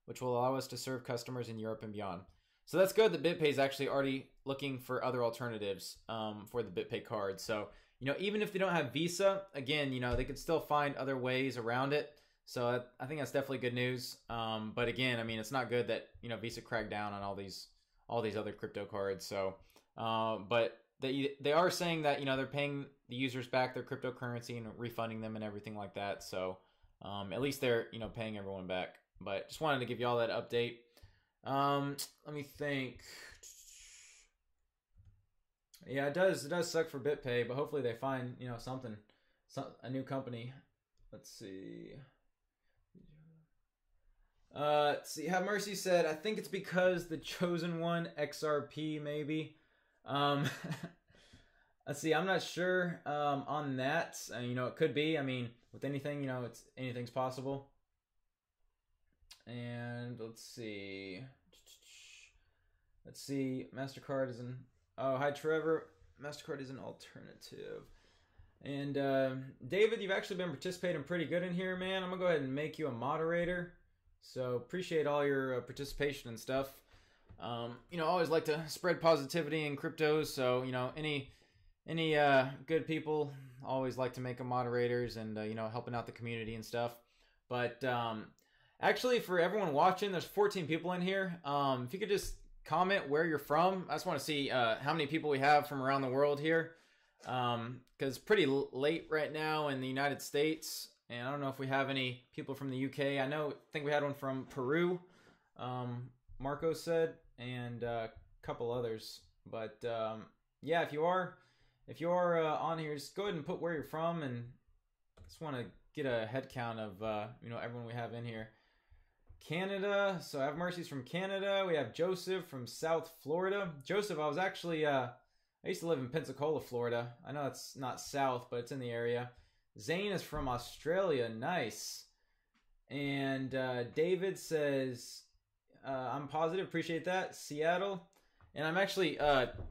which will allow us to serve customers in Europe and beyond." So that's good that BitPay is actually already looking for other alternatives for the BitPay card. So, you know, even if they don't have Visa, again, you know, they could still find other ways around it. So I think that's definitely good news. But again, I mean, it's not good that, you know, Visa cracked down on all these other crypto cards. So, but they are saying that, you know, they're paying the users back their cryptocurrency and refunding them and everything like that. So at least they're, you know, paying everyone back. But just wanted to give you all that update. Let me think. Yeah, it does suck for BitPay, but hopefully they find, you know, a new company. Let's see. See, Have Mercy said, I think it's because the chosen one, XRP, maybe. Let's see, I'm not sure on that. You know, it could be. I mean, with anything, you know, anything's possible. And let's see. MasterCard is an... Oh, hi, Trevor. MasterCard is an alternative. And David, you've actually been participating pretty good in here, man. I'm going to go ahead and make you a moderator. So appreciate all your participation and stuff. You know, I always like to spread positivity in cryptos. So, you know, any good people always like to make them moderators and, you know, helping out the community and stuff. But actually, for everyone watching, there's 14 people in here. If you could just comment where you're from. I just want to see how many people we have from around the world here. Because it's pretty late right now in the United States. And I don't know if we have any people from the UK. I think we had one from Peru, Marco said, and a couple others. But yeah, if you are on here, just go ahead and put where you're from, and just want to get a head count of everyone we have in here. Canada, so I have Mercy's from Canada. We have Joseph from South Florida. Joseph, I was actually I used to live in Pensacola, Florida. I know it's not south, but it's in the area. Zane is from Australia. Nice. And David says, I'm positive. Appreciate that. Seattle. And I'm actually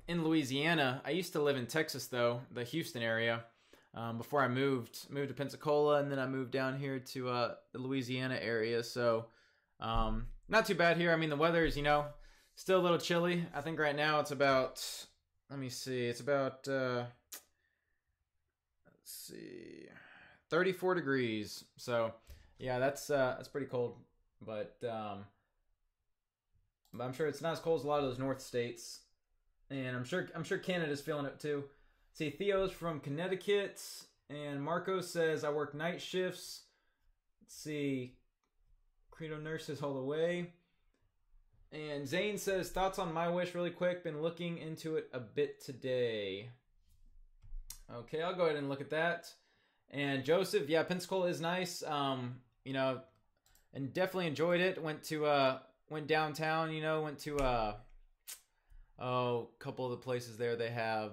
in Louisiana. I used to live in Texas, though, the Houston area, before I moved to Pensacola, and then I moved down here to the Louisiana area. So not too bad here. I mean, the weather is, still a little chilly. I think right now it's about, let me see, it's about, let's see, 34 degrees. So yeah, that's pretty cold, but I'm sure it's not as cold as a lot of those north states, and I'm sure Canada's feeling it too. See, Theo's from Connecticut, and Marco says I work night shifts. Let's see, Credo nurses all the way. And Zane says thoughts on my wish really quick. Been looking into it a bit today. Okay, I'll go ahead and look at that. And Joseph, yeah, Pensacola is nice. And definitely enjoyed it. Went downtown, went to a couple of the places there. They have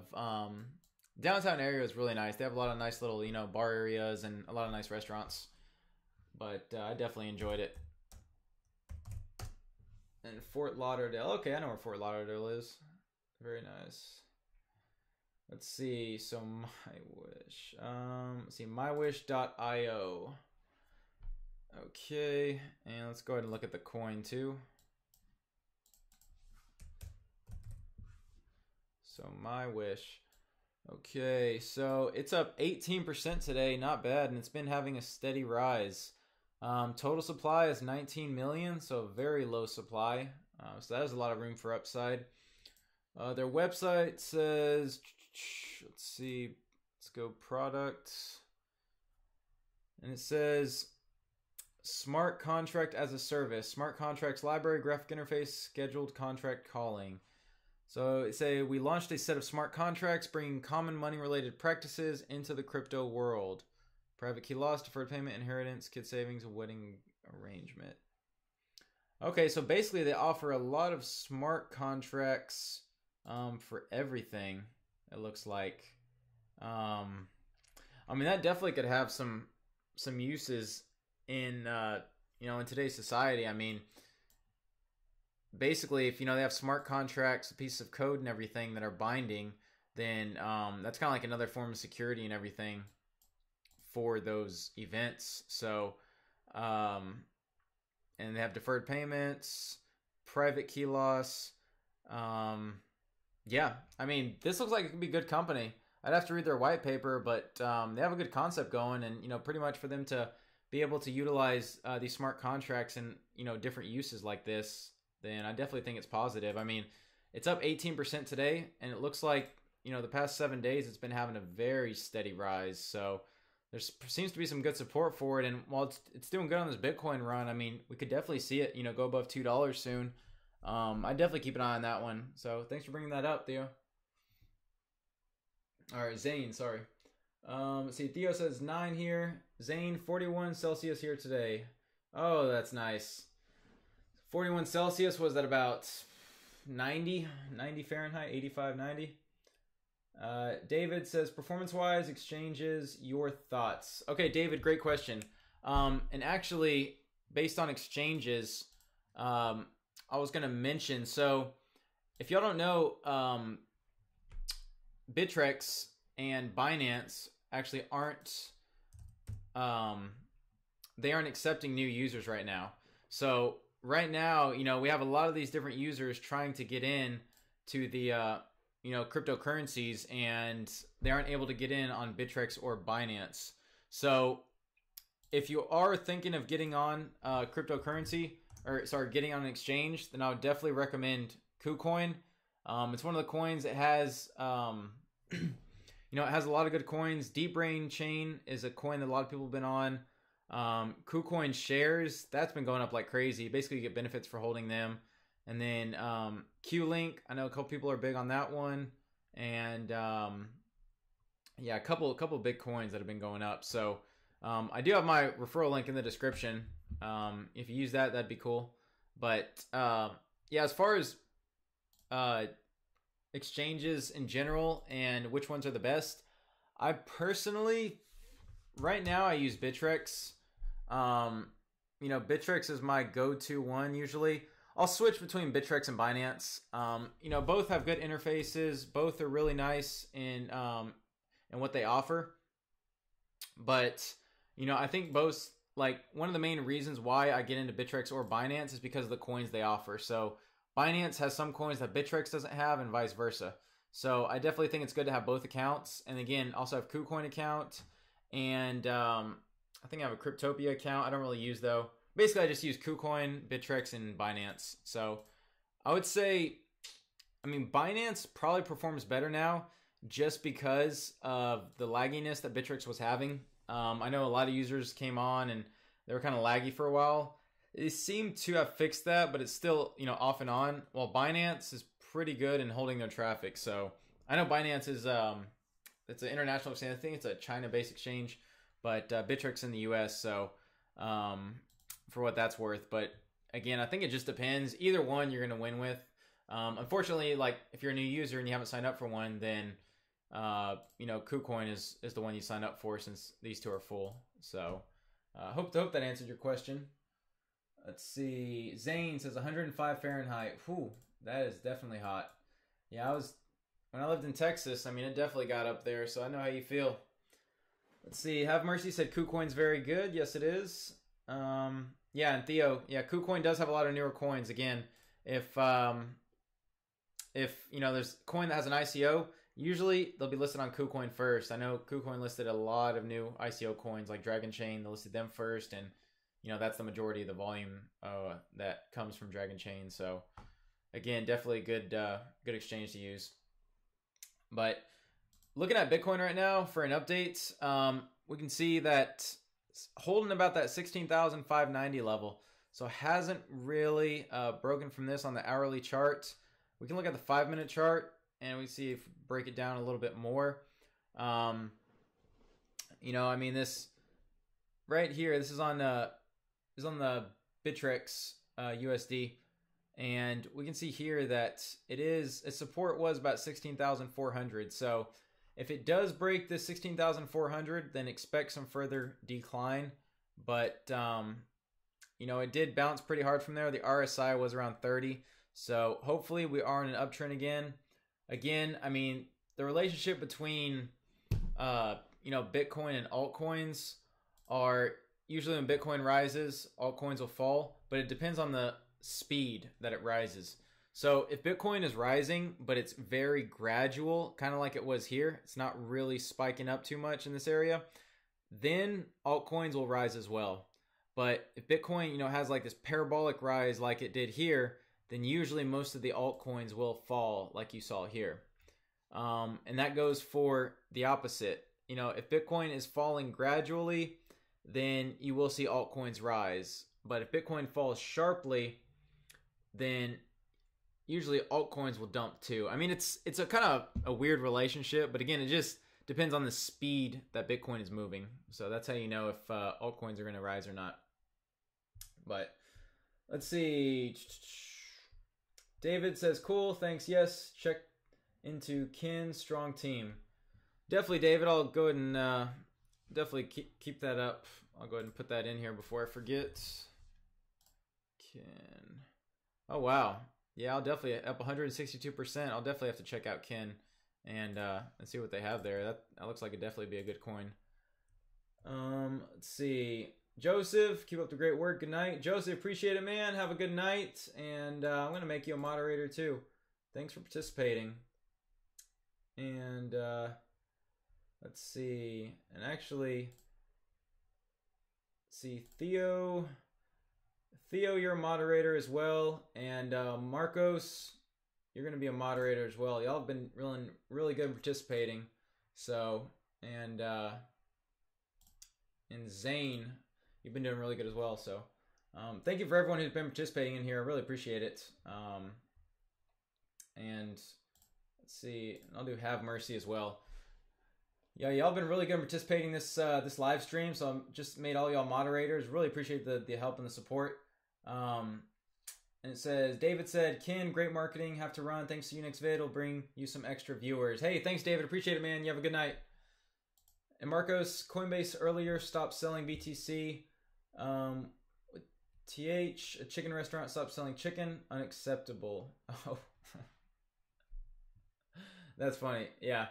downtown area is really nice. They have a lot of nice little, bar areas and a lot of nice restaurants. But I definitely enjoyed it. And Fort Lauderdale. Okay, I know where Fort Lauderdale is. Very nice. Let's see. So my wish. Let's see, mywish.io. Okay, and let's go ahead and look at the coin too. So my wish. Okay, so it's up 18% today, not bad, and it's been having a steady rise. Total supply is 19 million, so very low supply. So that has a lot of room for upside. Their website says, let's see, let's go products, and it says smart contract as a service, smart contracts library, graphic interface, scheduled contract calling. So it say we launched a set of smart contracts bringing common money related practices into the crypto world. Private key loss, deferred payment, inheritance, kid savings, wedding arrangement. Okay, so basically they offer a lot of smart contracts for everything, it looks like. I mean, that definitely could have some uses in in today's society. I mean, basically, if they have smart contracts, a piece of code and everything that are binding, then that's kind of like another form of security and everything for those events. So and they have deferred payments, private key loss. Yeah, I mean, this looks like it could be good company. I'd have to read their white paper, but they have a good concept going, and pretty much for them to be able to utilize these smart contracts and different uses like this, then I definitely think it's positive. I meit's up 18% today, and it looks like the past 7 days it's been having a very steady rise. So there seems to be some good support for it, and while it's doing good on this Bitcoin run, we could definitely see it go above $2 soon. I'd definitely keep an eye on that one. So thanks for bringing that up, Theo. All right, Zane, sorry. Let's see, Theo says 9 here. Zane, 41 Celsius here today. Oh, that's nice. 41 Celsius, was that about 90 Fahrenheit, 85, 90? David says, performance-wise, exchanges, your thoughts. Okay, David, great question. And actually, based on exchanges, I was going to mention, so if y'all don't know, Bittrex and Binance actually aren't accepting new users right now. So right now, we have a lot of these different users trying to get in to the cryptocurrencies, and they aren't able to get in on Bittrex or Binance. So if you are thinking of getting on cryptocurrency, getting on an exchange, then I would definitely recommend Kucoin. It's one of the coins that has it has a lot of good coins. Deep Brain Chain is a coin that a lot of people have been on. Kucoin shares, that's been going up like crazy. Basically, you get benefits for holding them. And then Q-Link, I know a couple people are big on that one. And yeah, a couple big coins that have been going up. So I do have my referral link in the description. If you use that, that'd be cool. But yeah, as far as exchanges in general and which ones are the best, I personally, right now, I use Bittrex. You know, Bittrex is my go-to one usually. I'll switch between Bittrex and Binance. You know, both have good interfaces. Both are really nice in what they offer. But, you know, I think both, like, one of the main reasons why I get into Bittrex or Binance is because of the coins they offer. So Binance has some coins that Bittrex doesn't have and vice versa. So I definitely think it's good to have both accounts. And again, also have Kucoin account. And I think I have a Cryptopia account. I don't really use though. Basically, I just use Kucoin, Bittrex, and Binance. So I would say, I mean, Binance probably performs better now just because of the lagginess that Bittrex was having. I know a lot of users came on and they were kind of laggy for a while. They seem to have fixed that, but it's still, you know, off and on. While Binance is pretty good in holding their traffic. So I know Binance is, it's an international exchange. I think it's a China-based exchange, but Bittrex in the US. So for what that's worth. But again, I think it just depends. Either one you're going to win with. Unfortunately, like if you're a new user and you haven't signed up for one, then you know, Kucoin is the one you sign up for since these two are full. So hope that answered your question. Let's see. Zane says 105 Fahrenheit. Whew, that is definitely hot. Yeah, when I lived in Texas, I mean, it definitely got up there, so I know how you feel. Let's see. Have Mercy said Kucoin's very good. Yes, it is. Yeah, and Theo, yeah, Kucoin does have a lot of newer coins. Again, if you know there's a coin that has an ICO, usually they'll be listed on Kucoin first. I know Kucoin listed a lot of new ICO coins like Dragon Chain. They listed them first, and you know that's the majority of the volume that comes from Dragon Chain. So again, definitely good exchange to use. But looking at Bitcoin right now for an update, we can see that it's holding about that 16,590 level. So hasn't really broken from this on the hourly chart. We can look at the 5-minute chart and we see if we break it down a little bit more. You know, I mean, this right here, this is on the Bittrex USD. And we can see here that its support was about 16,400. So if it does break this 16,400, then expect some further decline. But, you know, it did bounce pretty hard from there. The RSI was around 30. So hopefully we are in an uptrend again. Again, I mean, the relationship between, you know, Bitcoin and altcoins are usually when Bitcoin rises, altcoins will fall. But it depends on the speed that it rises. So if Bitcoin is rising, but it's very gradual, kind of like it was here, it's not really spiking up too much in this area, then altcoins will rise as well. But if Bitcoin, you know, has like this parabolic rise like it did here, then usually most of the altcoins will fall like you saw here. And that goes for the opposite. You know, if Bitcoin is falling gradually, then you will see altcoins rise. But if Bitcoin falls sharply, then usually altcoins will dump too. I mean, it's a kind of a weird relationship, but again, it just depends on the speed that Bitcoin is moving. So that's how you know if altcoins are going to rise or not. But let's see. David says, cool, thanks, yes. Check into Ken's strong team. Definitely, David. I'll go ahead and definitely keep that up. I'll go ahead and put that in here before I forget. Ken. Oh, wow. Yeah, I'll definitely, up 162%. I'll definitely have to check out Ken and see what they have there. That looks like it'd definitely be a good coin. Let's see. Joseph, keep up the great work. Good night. Joseph, appreciate it, man. Have a good night. And I'm going to make you a moderator, too. Thanks for participating. And let's see. And actually, let's see. Theo, you're a moderator as well. And Marcos, you're going to be a moderator as well. Y'all have been really good participating. So, and Zane, you've been doing really good as well. So thank you for everyone who's been participating in here. I really appreciate it. And let's see, I'll do Have Mercy as well. Yeah, y'all been really good participating this this live stream, so I'm just made all y'all moderators. Really appreciate the help and the support. And it says, David said, Ken, great marketing, have to run. Thanks to you, next vid will bring you some extra viewers. Hey, thanks, David. Appreciate it, man. You have a good night. And Marcos, Coinbase earlier stopped selling BTC. TH, a chicken restaurant stopped selling chicken. Unacceptable. Oh, that's funny. Yeah.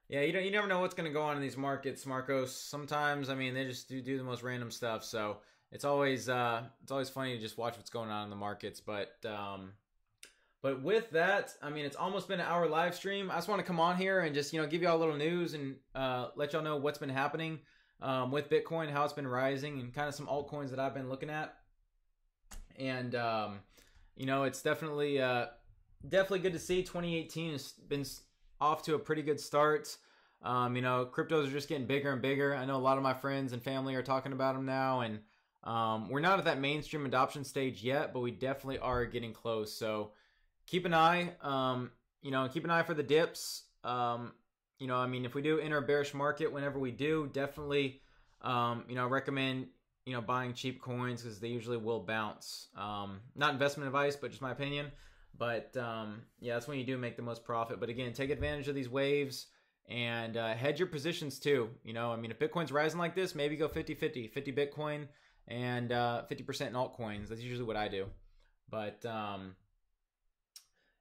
Yeah, you never know what's going to go on in these markets, Marcos. Sometimes, I mean, they just do the most random stuff. So it's always funny to just watch what's going on in the markets. But with that, I mean, it's almost been an hour live stream. I just want to come on here and just give y'all a little news and let y'all know what's been happening with Bitcoin, how it's been rising, and kind of some altcoins that I've been looking at. And it's definitely good to see 2018 has been off to a pretty good start. Cryptos are just getting bigger and bigger. I know a lot of my friends and family are talking about them now, and we're not at that mainstream adoption stage yet, but we definitely are getting close. So keep an eye, keep an eye for the dips. I mean, if we do enter a bearish market, whenever we do, definitely, recommend, buying cheap coins because they usually will bounce. Not investment advice, but just my opinion. But yeah, that's when you do make the most profit. But again, take advantage of these waves and hedge your positions too. I mean, if Bitcoin's rising like this, maybe go 50-50, 50 Bitcoin and 50% in altcoins. That's usually what I do. But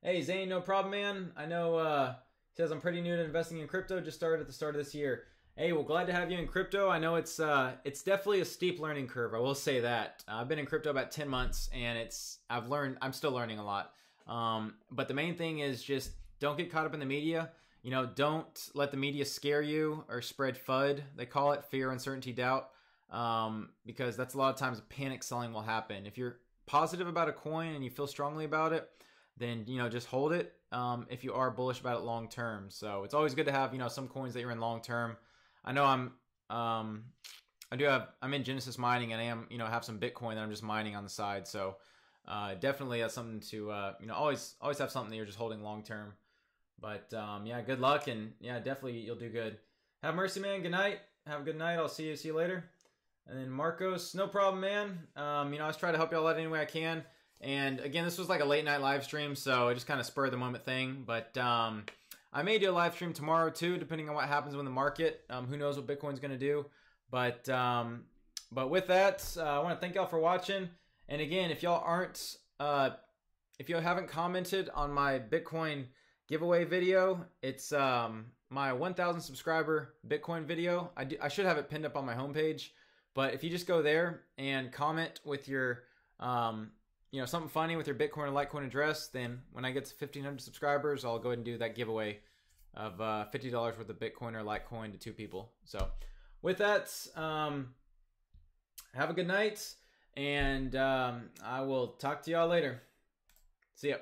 hey, Zane, no problem, man. I know says I'm pretty new to investing in crypto. Just started at the start of this year. Hey, well, glad to have you in crypto. I know it's definitely a steep learning curve. I will say that. I've been in crypto about 10 months, and I'm still learning a lot. But the main thing is just don't get caught up in the media. Don't let the media scare you or spread FUD. They call it fear, uncertainty, doubt. Because that's a lot of times panic selling will happen. If you're positive about a coin and you feel strongly about it, then, just hold it. If you are bullish about it long term. So it's always good to have, some coins that you're in long term. I know I'm in Genesis mining, and I am, have some Bitcoin that I'm just mining on the side. So, definitely that's something to, always have something that you're just holding long term. But, yeah, good luck, and yeah, definitely you'll do good. Have mercy, man. Good night. Have a good night. I'll see you later. And then Marcos, no problem, man. I was trying to help y'all out any way I can. And again, this was like a late night live stream, so it just kind of spurred the moment thing. But, I may do a live stream tomorrow too, depending on what happens with the market. Who knows what Bitcoin's going to do. But with that, I want to thank y'all for watching. And again, if y'all if you haven't commented on my Bitcoin giveaway video, it's my 1,000 subscriber Bitcoin video. I should have it pinned up on my homepage. But if you just go there and comment with your, something funny with your Bitcoin or Litecoin address, then when I get to 1,500 subscribers, I'll go ahead and do that giveaway of $50 worth of Bitcoin or Litecoin to 2 people. So with that, have a good night, and I will talk to y'all later. See ya.